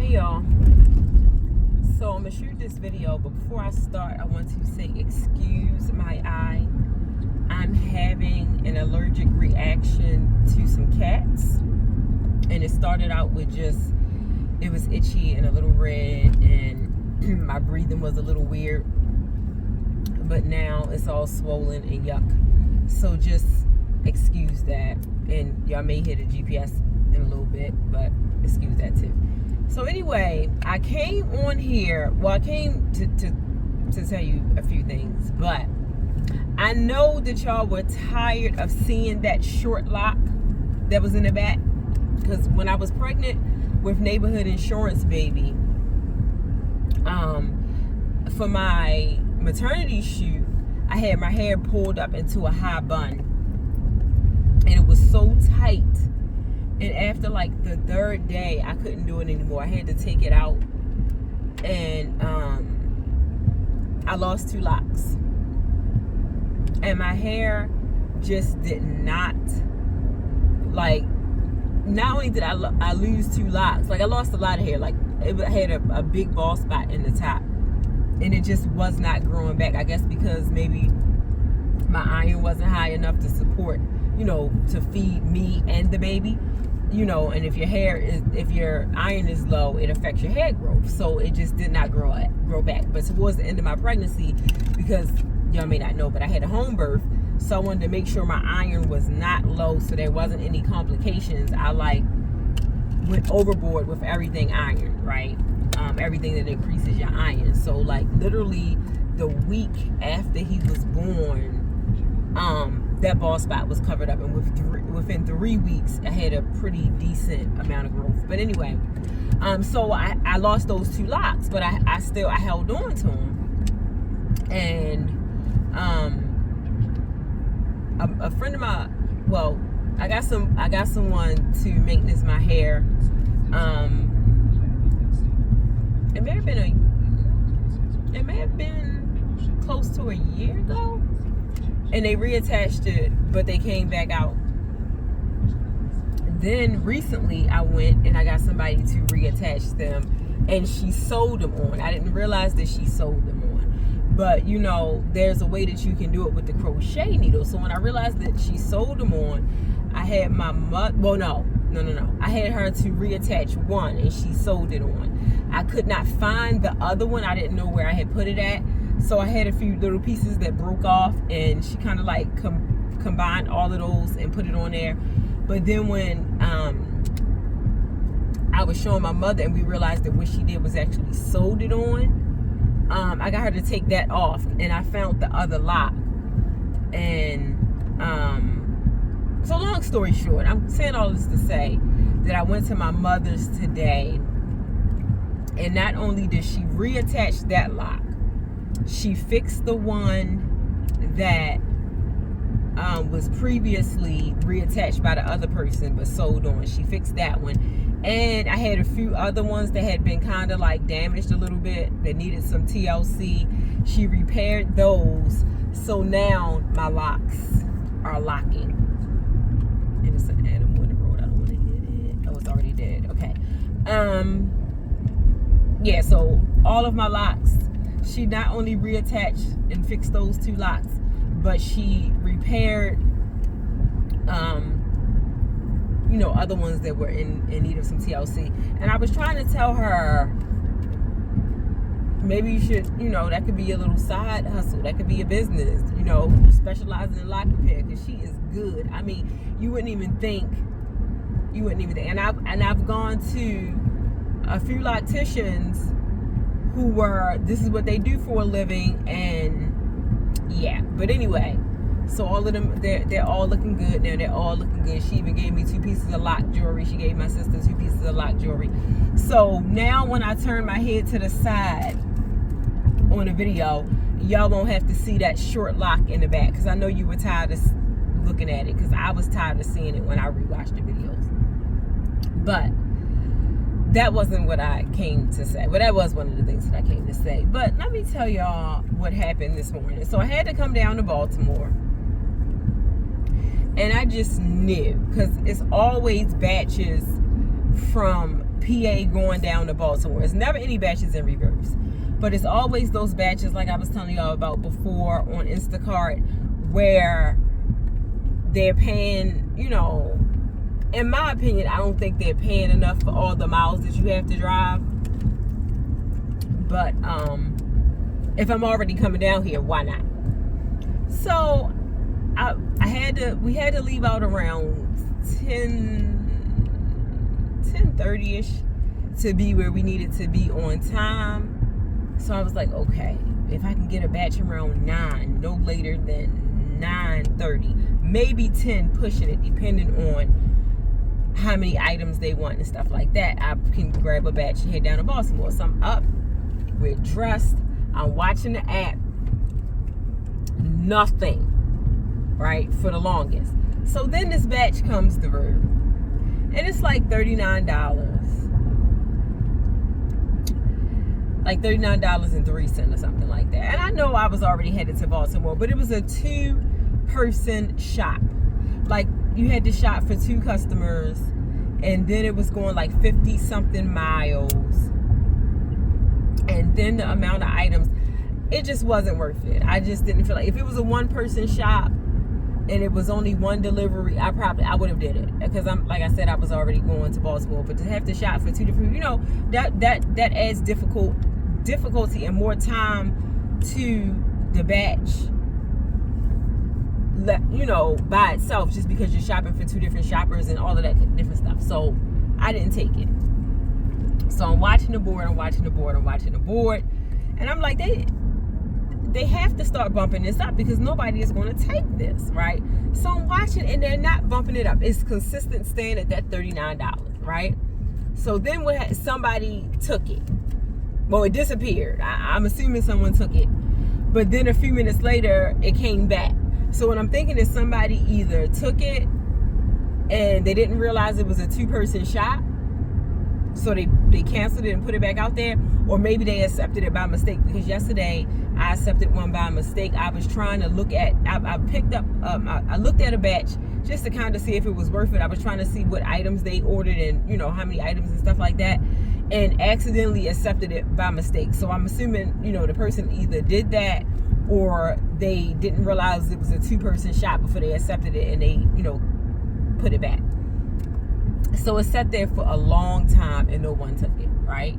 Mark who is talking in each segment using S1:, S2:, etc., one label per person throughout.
S1: Hey y'all, so I'm gonna shoot this video, but before I start I want to say excuse my eye. I'm having an allergic reaction to some cats, and it started out with it was itchy and a little red, and my breathing was a little weird, but now it's all swollen and yuck, so just excuse that. And y'all may hear the GPS in a little bit, but excuse that too. So anyway, I came on here, well, I came to tell you a few things, but I know that y'all were tired of seeing that short lock that was in the back, because when I was pregnant with Neighborhood Insurance Baby, for my maternity shoot, I had my hair pulled up into a high bun, and it was so tight. And after like the third day, I couldn't do it anymore. I had to take it out, and I lost 2 locks, and my hair just did not, like, not only did I lose 2 locks, like I lost a lot of hair, like I had a big bald spot in the top, and it just was not growing back. I guess because maybe my iron wasn't high enough to support, to feed me and the baby. And if your iron is low, it affects your hair growth. So it just did not grow back. But towards the end of my pregnancy, because y'all may not know, but I had a home birth, so I wanted to make sure my iron was not low, so there wasn't any complications. I went overboard with everything iron, right? Everything that increases your iron. So literally the week after he was born, that bald spot was covered up, and within 3 weeks I had a pretty decent amount of growth. But anyway, so I lost those 2 locks, but I held on to them. And a friend of mine, well, I got someone to maintenance my hair. It may have been close to a year ago. And they reattached it, but they came back out. Then recently I went and I got somebody to reattach them, and she sewed them on. I didn't realize that she sewed them on. But there's a way that you can do it with the crochet needle. So when I realized that she sewed them on, I had my I had her to reattach one, and she sewed it on. I could not find the other one. I didn't know where I had put it at. So I had a few little pieces that broke off, and she kind of combined all of those and put it on there. But then when I was showing my mother, and we realized that what she did was actually sewed it on, I got her to take that off, and I found the other lock. And so long story short, I'm saying all this to say that I went to my mother's today, and not only did she reattach that lock, she fixed the one that was previously reattached by the other person but sewed on. She fixed that one. And I had a few other ones that had been kind of damaged a little bit, that needed some TLC. She repaired those. So now my locks are locking. And it's an animal in the road. I don't want to hit it. Oh, it's already dead. Okay. Yeah, so all of my locks, she not only reattached and fixed those 2 locks, but she repaired, other ones that were in need of some TLC. And I was trying to tell her, maybe you should, that could be a little side hustle. That could be a business, specializing in lock repair, because she is good. I mean, you wouldn't even think. And I've gone to a few locticians who this is what they do for a living, and yeah. But anyway, so all of them, they're all looking good now. They're all looking good. She even gave me 2 pieces of lock jewelry. She gave my sister 2 pieces of lock jewelry. So now when I turn my head to the side on the video, y'all won't have to see that short lock in the back, because I know you were tired of looking at it, because I was tired of seeing it when I rewatched the videos. But that wasn't what I came to say. Well, that was one of the things that I came to say. But let me tell y'all what happened this morning. So I had to come down to Baltimore, and I just knew, because it's always batches from PA going down to Baltimore. It's never any batches in reverse, but it's always those batches like I was telling y'all about before on Instacart, where they're paying, you know, in my opinion, I don't think they're paying enough for all the miles that you have to drive. But if I'm already coming down here, why not? So we had to leave out around 10:30ish to be where we needed to be on time. So I was like, okay, if I can get a batch around 9, no later than 9:30, maybe 10, pushing it, depending on how many items they want and stuff like that, I can grab a batch and head down to Baltimore. So I'm up, we're dressed, I'm watching the app, nothing, right, for the longest. So then this batch comes through, and it's like $39, like $39.03 or something like that. And I know I was already headed to Baltimore, but it was a 2-person shop. Like, you had to shop for 2 customers, and then it was going like 50 something miles, and then the amount of items, it just wasn't worth it. I just didn't feel like, if it was a 1-person shop and it was only 1 delivery, I would have did it, because I'm, like I said, I was already going to Baltimore. But to have to shop for 2 different, you know, that adds difficulty and more time to the batch, you know, by itself, just because you're shopping for 2 different shoppers and all of that different stuff. So I didn't take it. So I'm watching the board, and I'm like, they have to start bumping this up, because nobody is going to take this, right? So I'm watching, and they're not bumping it up. It's consistent staying at that $39, right? So then somebody took it. Well, it disappeared. I'm assuming someone took it. But then a few minutes later, it came back. So what I'm thinking is somebody either took it and they didn't realize it was a 2-person shop, so they canceled it and put it back out there, or maybe they accepted it by mistake, because yesterday I accepted one by mistake. I was trying to look at, I picked up, I looked at a batch just to kind of see if it was worth it. I was trying to see what items they ordered and, you know, how many items and stuff like that, and accidentally accepted it by mistake. So I'm assuming, you know, the person either did that, or they didn't realize it was a 2-person shop before they accepted it, and they, you know, put it back. So it sat there for a long time and no one took it, right?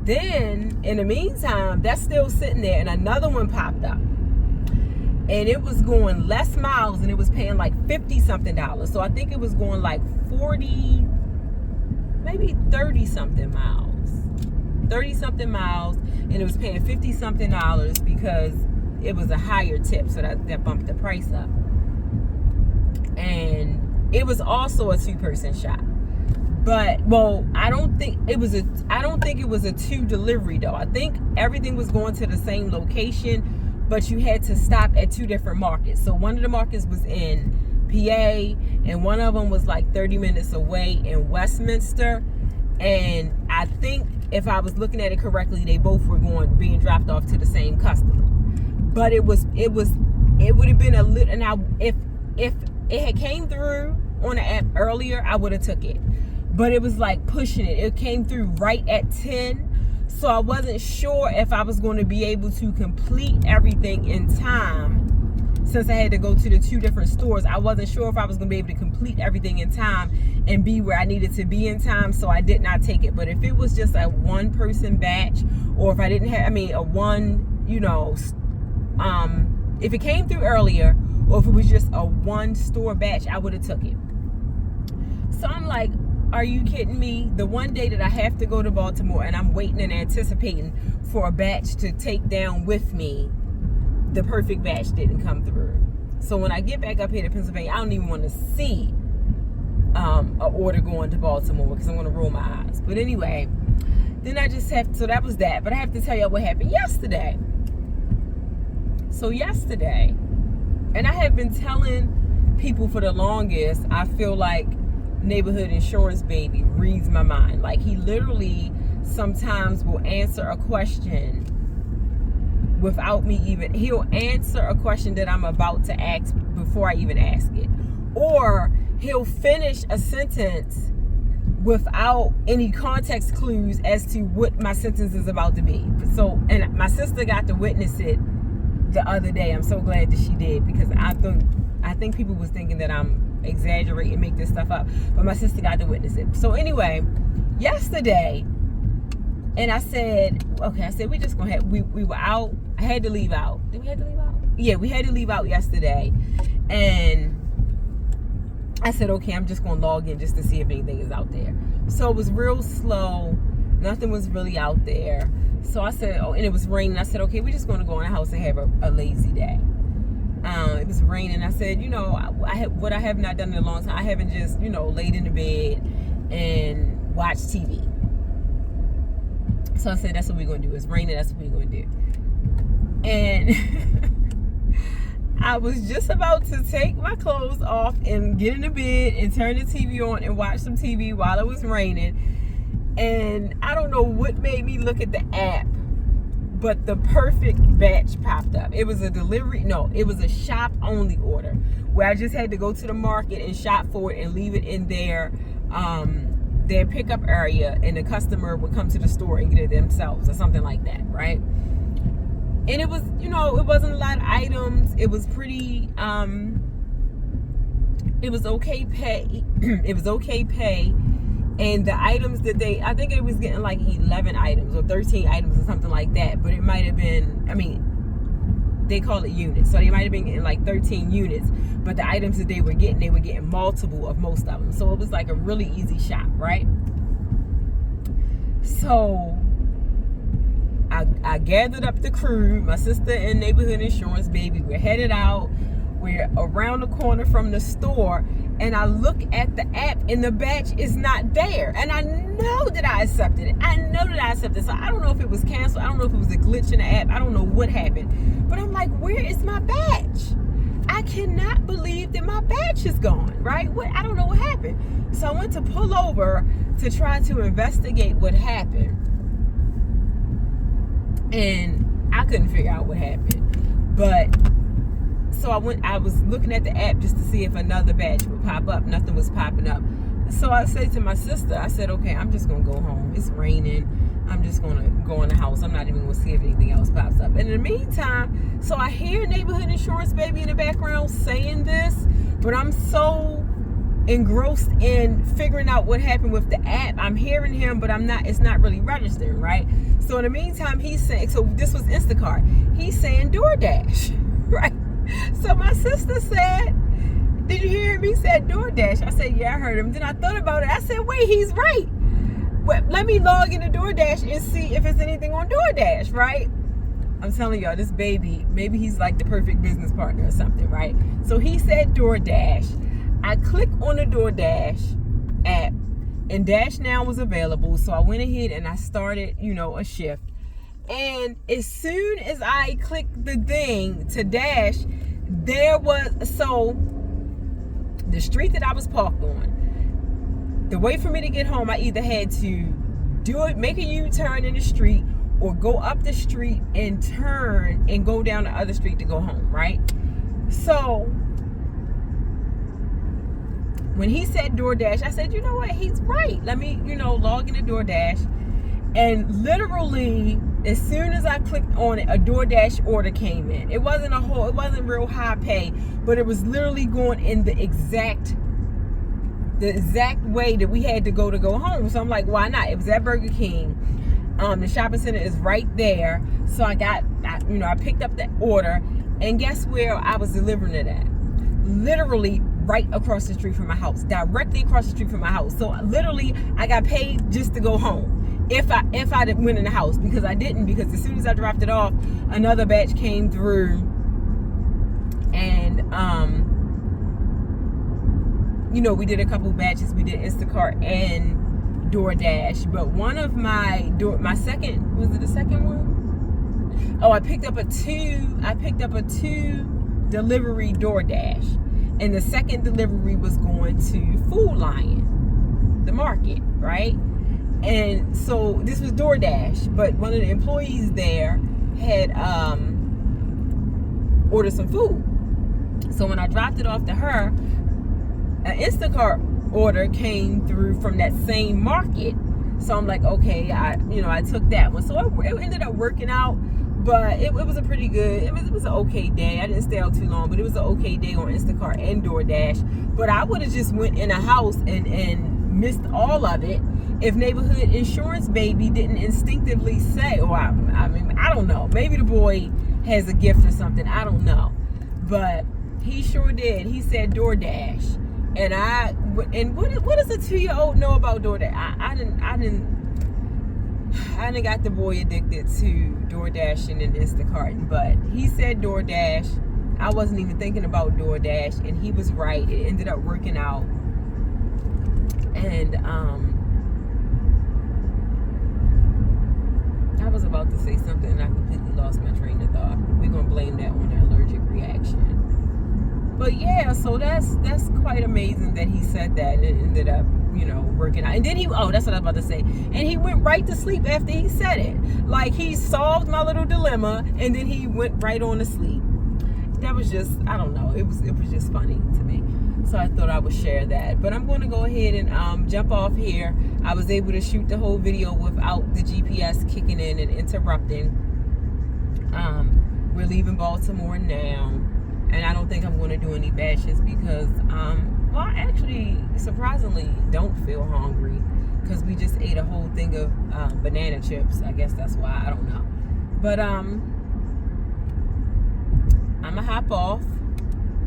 S1: Then in the meantime, that's still sitting there, and another one popped up, and it was going less miles, and it was paying like 50 something dollars. So I think it was going like 40, maybe 30 something miles, and it was paying 50 something dollars because it was a higher tip. So that bumped the price up. And it was also a 2-person shop. But, well, I don't think it was a 2 delivery though. I think everything was going to the same location, but you had to stop at 2 different markets. So one of the markets was in PA, and one of them was like 30 minutes away in Westminster. And I think, if I was looking at it correctly, they both were being dropped off to the same customer. But it would have been a little, and if it had came through on the app earlier, I would have took it. But it was like pushing it. It came through right at 10. So I wasn't sure if I was going to be able to complete everything in time. Since I had to go to the 2 different stores, I wasn't sure if I was going to be able to complete everything in time and be where I needed to be in time. So I did not take it. But if it was just a 1-person batch, or if I didn't have, a one, you know, if it came through earlier, or if it was just a 1-store batch, I would have took it. So I'm like, are you kidding me? The one day that I have to go to Baltimore, and I'm waiting and anticipating for a batch to take down with me, the perfect batch didn't come through. So when I get back up here to Pennsylvania, I don't even want to see an order going to Baltimore, because I'm going to roll my eyes. But anyway, then I just have, so that was that. But I have to tell y'all what happened yesterday. So yesterday, and I have been telling people for the longest, I feel like Neighborhood Insurance Baby reads my mind. Like, he literally sometimes will answer a question without me even, he'll answer a question that I'm about to ask before I even ask it. Or he'll finish a sentence without any context clues as to what my sentence is about to be. So, and my sister got to witness it the other day. I'm so glad that she did, because I think people was thinking that I'm exaggerating, make this stuff up, but my sister got to witness it. So anyway, yesterday, and I said, we just gonna have, we were out. I had to leave out. Did we have to leave out? Yeah, we had to leave out yesterday, and I said, okay, I'm just gonna log in just to see if anything is out there. So it was real slow. Nothing was really out there. So I said, and it was raining. I said, okay, we're just gonna go in the house and have a lazy day. It was raining. I said, what I have not done in a long time. I haven't just, laid in the bed and watched TV. So I said, that's what we're gonna do. It's raining. That's what we're gonna do. And I was just about to take my clothes off and get in the bed and turn the TV on and watch some TV while it was raining. And I don't know what made me look at the app, but the perfect batch popped up. It was it was a shop only order where I just had to go to the market and shop for it and leave it in their pickup area, and the customer would come to the store and get it themselves or something like that, right? And it was, it wasn't a lot of items. It was pretty, it was okay pay. It was okay pay. And the items that I think it was getting like 11 items or 13 items or something like that. But it might have been, they call it units. So they might have been getting like 13 units. But the items that they were getting multiple of most of them. So it was like a really easy shop, right? So I gathered up the crew, my sister and neighborhood insurance baby. We're headed out. We're around the corner from the store, and I look at the app and the batch is not there. And I know that I accepted it. So I don't know if it was canceled. I don't know if it was a glitch in the app. I don't know what happened. But I'm like, where is my batch? I cannot believe that my batch is gone, right? I don't know what happened. So I went to pull over to try to investigate what happened. And I couldn't figure out what happened. But so I was looking at the app just to see if another batch would pop up. Nothing was popping up. So I said to my sister, I said, okay, I'm just gonna go home. It's raining. I'm just gonna go in the house. I'm not even gonna see if anything else pops up. And in the meantime, so I hear neighborhood insurance baby in the background saying this, but I'm so engrossed in figuring out what happened with the app. I'm hearing him, but it's not really registering, right? So in the meantime, he's saying, so this was Instacart. He's saying DoorDash, right? So my sister said, did you hear him? He said DoorDash. I said, yeah, I heard him. Then I thought about it. I said, wait, he's right. Well, let me log into DoorDash and see if there's anything on DoorDash, right? I'm telling y'all, this baby, maybe he's like the perfect business partner or something, right? So he said DoorDash. I clicked on the DoorDash app, and Dash Now was available. So I went ahead and I started, a shift. And as soon as I clicked the thing to Dash, so the street that I was parked on, the way for me to get home, I either had to make a U-turn in the street, or go up the street and turn and go down the other street to go home, right? So when he said DoorDash, I said, you know what? He's right. Let me, log into DoorDash. And literally, as soon as I clicked on it, a DoorDash order came in. It wasn't real high pay, but it was literally going in the exact way that we had to go home. So I'm like, why not? It was at Burger King. The shopping center is right there. So I picked up the order, and guess where I was delivering it at? Literally right across the street from my house, directly across the street from my house. So literally, I got paid just to go home. If I went in the house, because I didn't, because as soon as I dropped it off, another batch came through, and we did a couple batches. We did Instacart and DoorDash, but one of my second, was it the second one? Oh, I picked up a two delivery DoorDash, and the second delivery was going to Food Lion, the market, right? And so this was DoorDash, but one of the employees there had ordered some food. So when I dropped it off to her, an Instacart order came through from that same market. So I'm like, okay, I took that one. So it ended up working out, but it was a pretty good, it was an okay day. I didn't stay out too long, but it was an okay day on Instacart and DoorDash. But I would have just went in a house and missed all of it if Neighborhood Insurance Baby didn't instinctively say, or I don't know, maybe the boy has a gift or something, I don't know, but he sure did. He said DoorDash. And what does a 2-year-old know about DoorDash? I didn't got the boy addicted to DoorDashing and Instacarting, but he said DoorDash. I wasn't even thinking about DoorDash, and he was right. It ended up working out. And I was about to say something and I completely lost my train of thought. We're gonna blame that on an allergic reaction. But yeah, so that's quite amazing that he said that, and it ended up, working out. And then that's what I was about to say. And he went right to sleep after he said it. Like, he solved my little dilemma, and then he went right on to sleep. That was just, I don't know, it was just funny to me. So I thought I would share that. But I'm going to go ahead and jump off here. I was able to shoot the whole video without the GPS kicking in and interrupting. We're leaving Baltimore now. And I don't think I'm going to do any batches because, I actually, surprisingly, don't feel hungry because we just ate a whole thing of banana chips. I guess that's why. I don't know. But I'm going to hop off.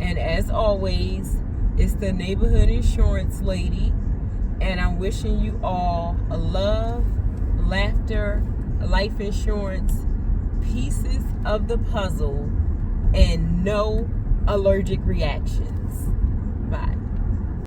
S1: And as always, it's the Neighborhood Insurance Lady. And I'm wishing you all a love, laughter, life insurance, pieces of the puzzle, and no allergic reactions.